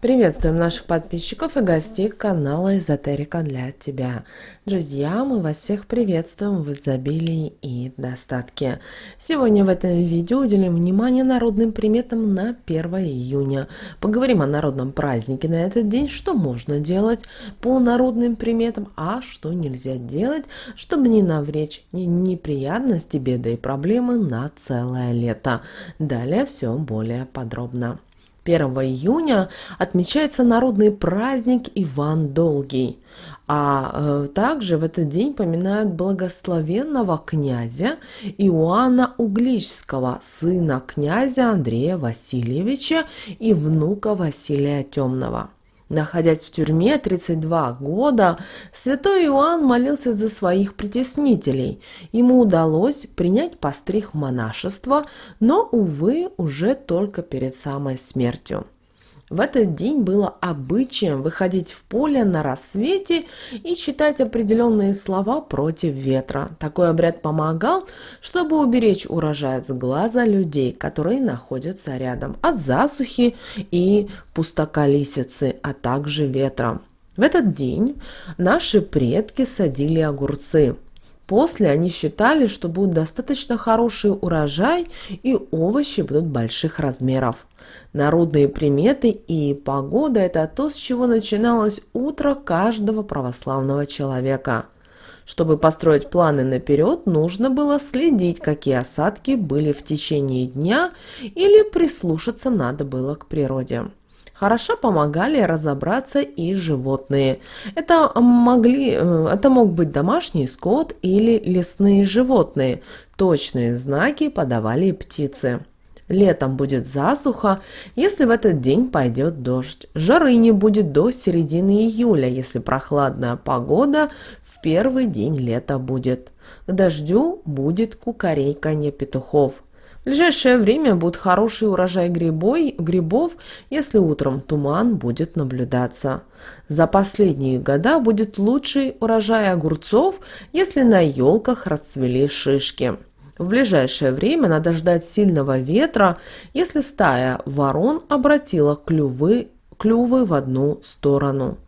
Приветствуем наших подписчиков и гостей канала Эзотерика для тебя. Друзья, мы вас всех приветствуем в изобилии и достатке. Сегодня в этом видео уделим внимание народным приметам на 1 июня. Поговорим о народном празднике на этот день, что можно делать по народным приметам, а что нельзя делать, чтобы не навлечь неприятности, беды и проблемы на целое лето. Далее все более подробно. 1 июня отмечается народный праздник Иван Долгий, а также в этот день поминают благословенного князя Иоанна Угличского, сына князя Андрея Васильевича и внука Василия Темного. Находясь в тюрьме 32 года, святой Иоанн молился за своих притеснителей. Ему удалось принять постриг монашества, но, увы, уже только перед самой смертью. В этот день было обычаем выходить в поле на рассвете и читать определенные слова против ветра. Такой обряд помогал, чтобы уберечь урожай с глаза людей, которые находятся рядом, от засухи и пустоколесицы, а также ветра. В этот день наши предки садили огурцы. После они считали, что будет достаточно хороший урожай и овощи будут больших размеров. Народные приметы и погода – это то, с чего начиналось утро каждого православного человека. Чтобы построить планы наперед, нужно было следить, какие осадки были в течение дня, или прислушаться надо было к природе. Хорошо помогали разобраться и животные. Это мог быть домашний скот или лесные животные. Точные знаки подавали и птицы. Летом будет засуха, если в этот день пойдет дождь. Жары не будет до середины июля, если прохладная погода в первый день лета будет. К дождю будет кукареканье петухов. В ближайшее время будет хороший урожай грибов, если утром туман будет наблюдаться. За последние года будет лучший урожай огурцов, если на елках расцвели шишки. В ближайшее время надо ждать сильного ветра, если стая ворон обратила клювы в одну сторону.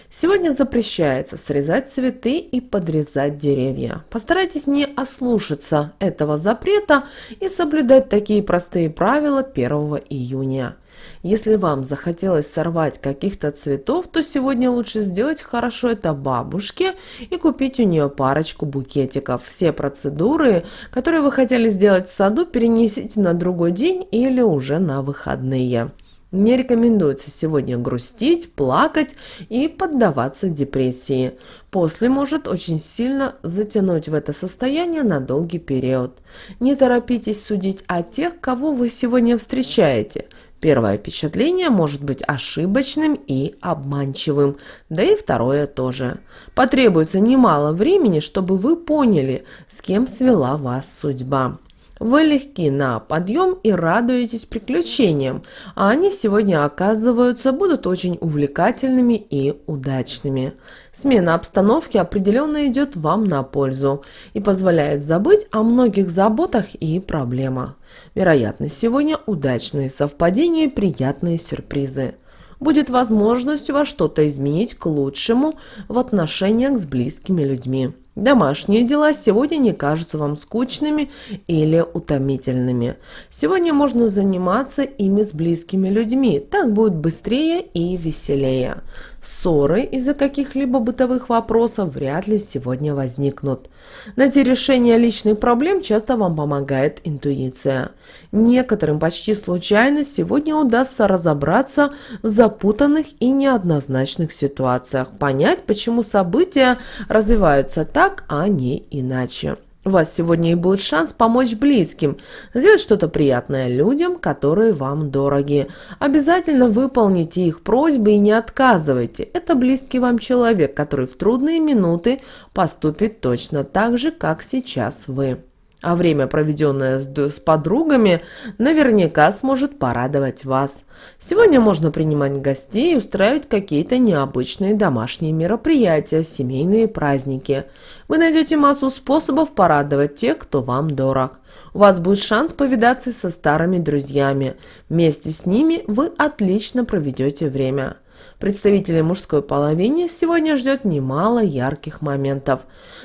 Сегодня запрещается срезать цветы и подрезать деревья. Постарайтесь не ослушаться этого запрета и соблюдать такие простые правила 1 июня. Если вам захотелось сорвать каких-то цветов, то сегодня лучше сделать хорошо это бабушке и купить у нее парочку букетиков. Все процедуры, которые вы хотели сделать в саду, перенесите на другой день или уже на выходные. Не рекомендуется сегодня грустить, плакать и поддаваться депрессии. После может очень сильно затянуть в это состояние на долгий период. Не торопитесь судить о тех, кого вы сегодня встречаете. Первое впечатление может быть ошибочным и обманчивым, да и второе тоже. Потребуется немало времени, чтобы вы поняли, с кем свела вас судьба. Вы легки на подъем и радуетесь приключениям, а они сегодня, оказываются, будут очень увлекательными и удачными. Смена обстановки определенно идет вам на пользу и позволяет забыть о многих заботах и проблемах. Вероятно, сегодня удачные совпадения и приятные сюрпризы. Будет возможность у вас что-то изменить к лучшему в отношениях с близкими людьми. Домашние дела сегодня не кажутся вам скучными или утомительными. Сегодня можно заниматься ими с близкими людьми, так будет быстрее и веселее. Ссоры из-за каких-либо бытовых вопросов вряд ли сегодня возникнут. Найти решение личных проблем часто вам помогает интуиция. Некоторым почти случайно сегодня удастся разобраться в запутанных и неоднозначных ситуациях, понять, почему события развиваются так, а не иначе. У вас сегодня и будет шанс помочь близким, сделать что-то приятное людям, которые вам дороги. Обязательно выполните их просьбы и не отказывайте. Это близкий вам человек, который в трудные минуты поступит точно так же, как сейчас вы. А время, проведенное с подругами, наверняка сможет порадовать вас. Сегодня можно принимать гостей и устраивать какие-то необычные домашние мероприятия, семейные праздники. Вы найдете массу способов порадовать тех, кто вам дорог. У вас будет шанс повидаться со старыми друзьями. Вместе с ними вы отлично проведете время. Представителей мужской половины сегодня ждет немало ярких моментов.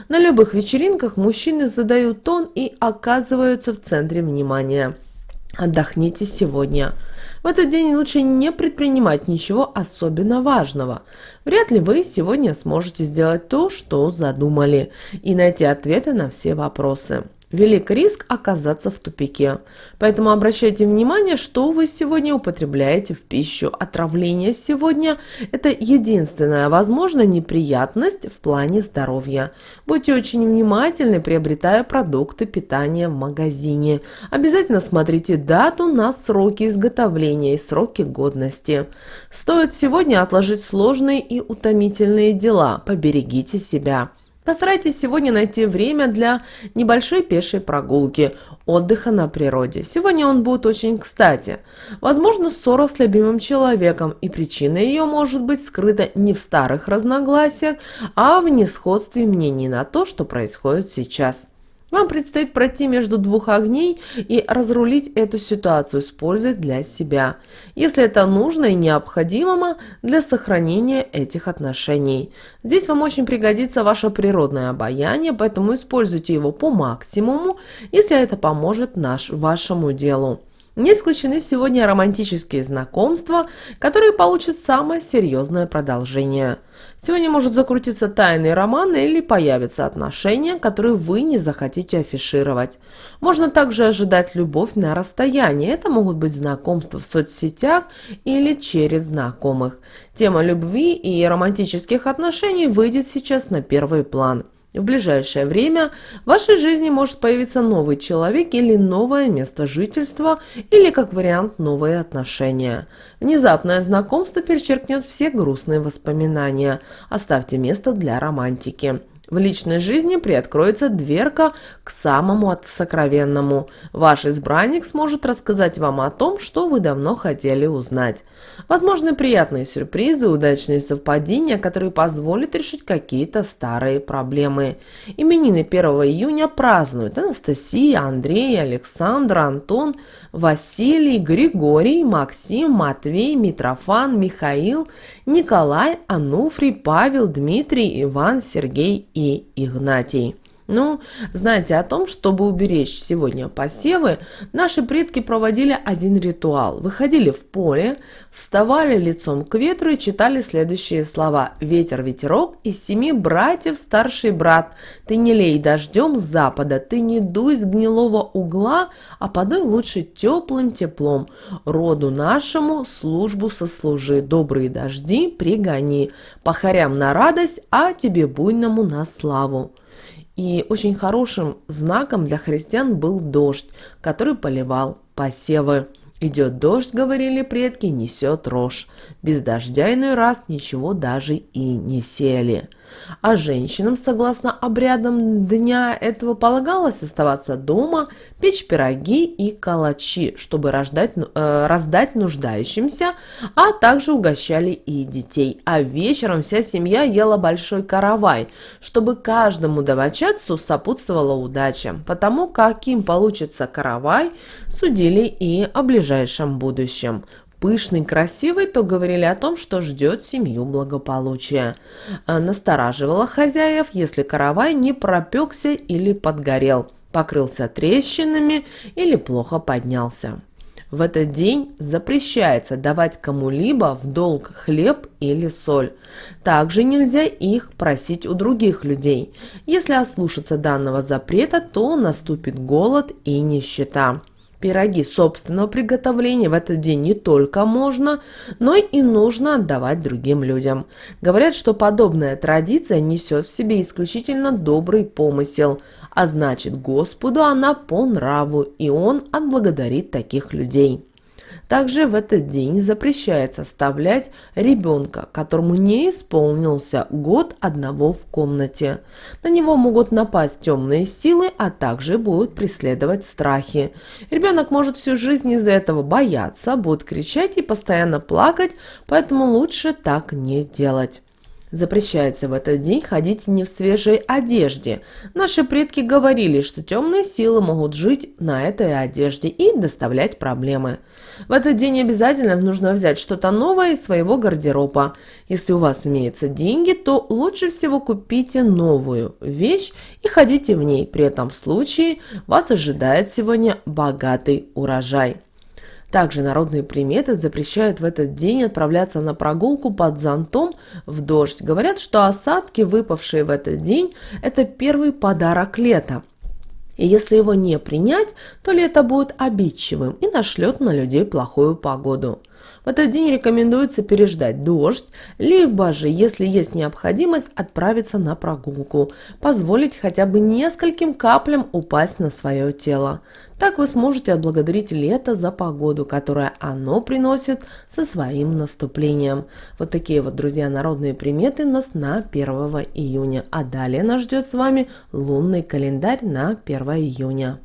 На любых вечеринках мужчины задают тон и оказываются в центре внимания. Отдохните сегодня. В этот день лучше не предпринимать ничего особенно важного. Вряд ли вы сегодня сможете сделать то, что задумали, и найти ответы на все вопросы. Велик риск оказаться в тупике. Поэтому обращайте внимание, что вы сегодня употребляете в пищу. Отравление сегодня – это единственная возможная неприятность в плане здоровья. Будьте очень внимательны, приобретая продукты питания в магазине. Обязательно смотрите дату на сроки изготовления и сроки годности. Стоит сегодня отложить сложные и утомительные дела. Поберегите себя. Постарайтесь сегодня найти время для небольшой пешей прогулки, отдыха на природе. Сегодня он будет очень кстати. Возможно, ссора с любимым человеком, и причина ее может быть скрыта не в старых разногласиях, а в несходстве мнений на то, что происходит сейчас. Вам предстоит пройти между двух огней и разрулить эту ситуацию с пользой для себя, если это нужно и необходимо для сохранения этих отношений. Здесь вам очень пригодится ваше природное обаяние, поэтому используйте его по максимуму, если это поможет вашему делу. Не исключены сегодня романтические знакомства, которые получат самое серьезное продолжение. Сегодня может закрутиться тайный роман или появятся отношения, которые вы не захотите афишировать. Можно также ожидать любовь на расстоянии. Это могут быть знакомства в соцсетях или через знакомых. Тема любви и романтических отношений выйдет сейчас на первый план. В ближайшее время в вашей жизни может появиться новый человек или новое место жительства, или, как вариант, новые отношения. Внезапное знакомство перечеркнет все грустные воспоминания. Оставьте место для романтики. В личной жизни приоткроется дверка к самому сокровенному. Ваш избранник сможет рассказать вам о том, что вы давно хотели узнать. Возможны приятные сюрпризы, удачные совпадения, которые позволят решить какие-то старые проблемы. Именины 1 июня празднуют Анастасия, Андрей, Александр, Антон, Василий, Григорий, Максим, Матвей, Митрофан, Михаил, Николай, Ануфрий, Павел, Дмитрий, Иван, Сергей и Игнатий. Знаете о том, чтобы уберечь сегодня посевы, наши предки проводили один ритуал. Выходили в поле, вставали лицом к ветру и читали следующие слова. «Ветер, ветерок, из 7 братьев старший брат, ты не лей дождем с запада, ты не дуй с гнилого угла, а подуй лучше теплым теплом. Роду нашему службу сослужи, добрые дожди пригони, пахарям на радость, а тебе буйному на славу». И очень хорошим знаком для христиан был дождь, который поливал посевы. «Идет дождь, — говорили предки, — несет рожь. Без дождя иной раз ничего даже и не сеяли». А женщинам, согласно обрядам дня этого, полагалось оставаться дома, печь пироги и калачи, чтобы раздать нуждающимся, а также угощали и детей. А вечером вся семья ела большой каравай, чтобы каждому домочадцу сопутствовала удача. Потому каким получится каравай, судили и о ближайшем будущем. Пышный, красивый, то говорили о том, что ждет семью благополучия. Настораживало хозяев, если каравай не пропекся или подгорел, покрылся трещинами или плохо поднялся. В этот день запрещается давать кому-либо в долг хлеб или соль. Также нельзя их просить у других людей. Если ослушаться данного запрета, то наступит голод и нищета. Пироги собственного приготовления в этот день не только можно, но и нужно отдавать другим людям. Говорят, что подобная традиция несет в себе исключительно добрый помысел, а значит, Господу она по нраву, и Он отблагодарит таких людей. Также в этот день запрещается оставлять ребенка, которому не исполнился год, одного в комнате. На него могут напасть темные силы, а также будут преследовать страхи. Ребенок может всю жизнь из-за этого бояться, будет кричать и постоянно плакать, поэтому лучше так не делать. Запрещается в этот день ходить не в свежей одежде. Наши предки говорили, что темные силы могут жить на этой одежде и доставлять проблемы. В этот день обязательно нужно взять что-то новое из своего гардероба. Если у вас имеются деньги, то лучше всего купите новую вещь и ходите в ней. При этом случае вас ожидает сегодня богатый урожай. Также народные приметы запрещают в этот день отправляться на прогулку под зонтом в дождь. Говорят, что осадки, выпавшие в этот день, это первый подарок лета. И если его не принять, то лето будет обидчивым и нашлет на людей плохую погоду. В этот день рекомендуется переждать дождь, либо же, если есть необходимость, отправиться на прогулку, позволить хотя бы нескольким каплям упасть на свое тело. Так вы сможете отблагодарить лето за погоду, которую оно приносит со своим наступлением. Вот такие вот, друзья, народные приметы у нас на 1 июня. А далее нас ждет с вами лунный календарь на 1 июня.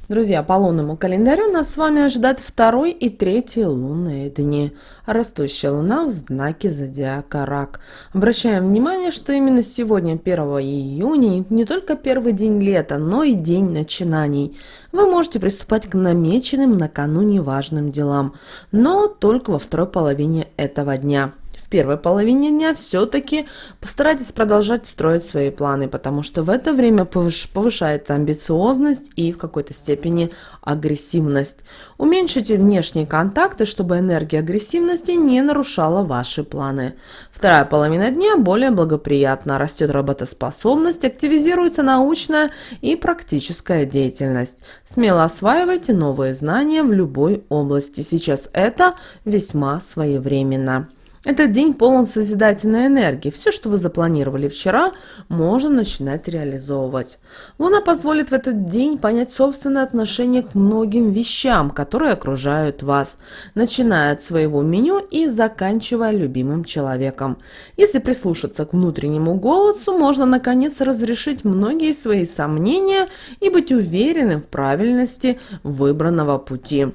Друзья, по лунному календарю нас с вами ожидает 2 и 3 лунные дни. Растущая луна в знаке зодиака Рак. Обращаем внимание, что именно сегодня, 1 июня, не только первый день лета, но и день начинаний. Вы можете приступать к намеченным накануне важным делам, но только во второй половине этого дня. В первой половине дня все-таки постарайтесь продолжать строить свои планы, потому что в это время повышается амбициозность и в какой-то степени агрессивность. Уменьшите внешние контакты, чтобы энергия агрессивности не нарушала ваши планы. Вторая половина дня более благоприятна, растет работоспособность, активизируется научная и практическая деятельность. Смело осваивайте новые знания в любой области. Сейчас это весьма своевременно. Этот день полон созидательной энергии. Все, что вы запланировали вчера, можно начинать реализовывать. Луна позволит в этот день понять собственное отношение к многим вещам, которые окружают вас, начиная от своего меню и заканчивая любимым человеком. Если прислушаться к внутреннему голосу, можно наконец разрешить многие свои сомнения и быть уверенным в правильности выбранного пути.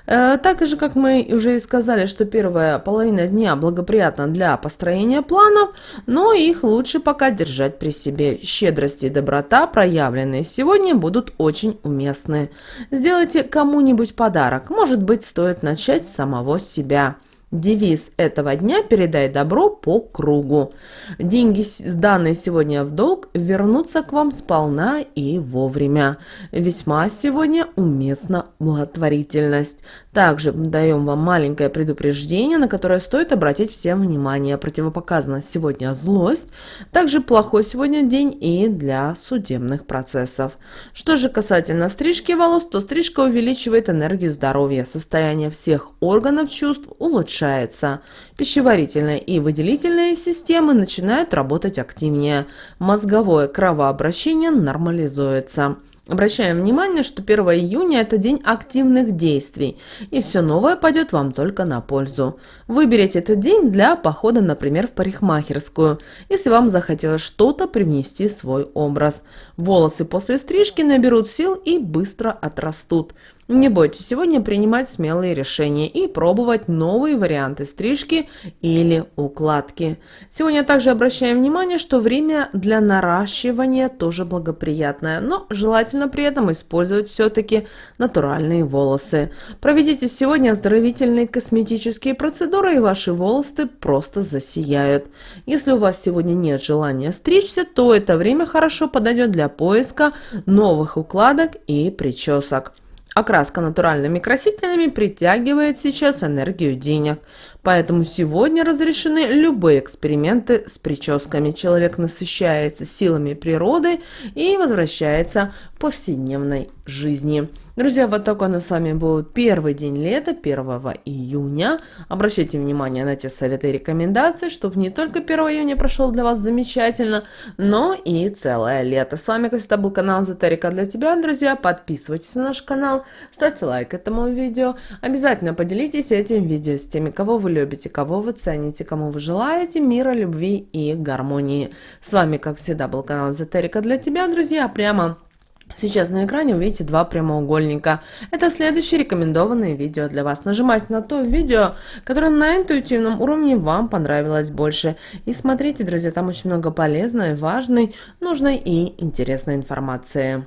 Так же, как мы уже и сказали, что первая половина дня благоприятна для построения планов, но их лучше пока держать при себе. Щедрость и доброта, проявленные сегодня, будут очень уместны. Сделайте кому-нибудь подарок, может быть, стоит начать с самого себя. Девиз этого дня: передай добро по кругу. Деньги, сданные сегодня в долг, вернутся к вам сполна и вовремя. Весьма сегодня уместна благотворительность. Также даем вам маленькое предупреждение, на которое стоит обратить всем внимание. Противопоказана сегодня злость. Также плохой сегодня день и для судебных процессов. Что же касательно стрижки волос, то стрижка увеличивает энергию здоровья. Состояние всех органов чувств улучшается. Пищеварительная и выделительная системы начинают работать активнее. Мозговое кровообращение нормализуется. Обращаем внимание, что 1 июня – это день активных действий, и все новое пойдет вам только на пользу. Выберите этот день для похода, например, в парикмахерскую, если вам захотелось что-то привнести в свой образ. Волосы после стрижки наберут сил и быстро отрастут. Не бойтесь сегодня принимать смелые решения и пробовать новые варианты стрижки или укладки. Сегодня также обращаем внимание, что время для наращивания тоже благоприятное, но желательно при этом использовать все-таки натуральные волосы. Проведите сегодня оздоровительные косметические процедуры, и ваши волосы просто засияют. Если у вас сегодня нет желания стричься, то это время хорошо подойдет для поиска новых укладок и причесок. Окраска натуральными красителями притягивает сейчас энергию денег, поэтому сегодня разрешены любые эксперименты с прическами. Человек насыщается силами природы и возвращается к повседневной жизни. Друзья, вот такой у нас с вами был первый день лета, 1 июня. Обращайте внимание на те советы и рекомендации, чтобы не только 1 июня прошел для вас замечательно, но и целое лето. С вами, как всегда, был канал Эзотерика для тебя, друзья. Подписывайтесь на наш канал, ставьте лайк этому видео. Обязательно поделитесь этим видео с теми, кого вы любите, кого вы цените, кому вы желаете мира, любви и гармонии. С вами, как всегда, был канал Эзотерика для тебя, друзья. Прямо Сейчас на экране вы видите два прямоугольника. Это следующее рекомендованное видео для вас. Нажимайте на то видео, которое на интуитивном уровне вам понравилось больше. И смотрите, друзья, там очень много полезной, важной, нужной и интересной информации.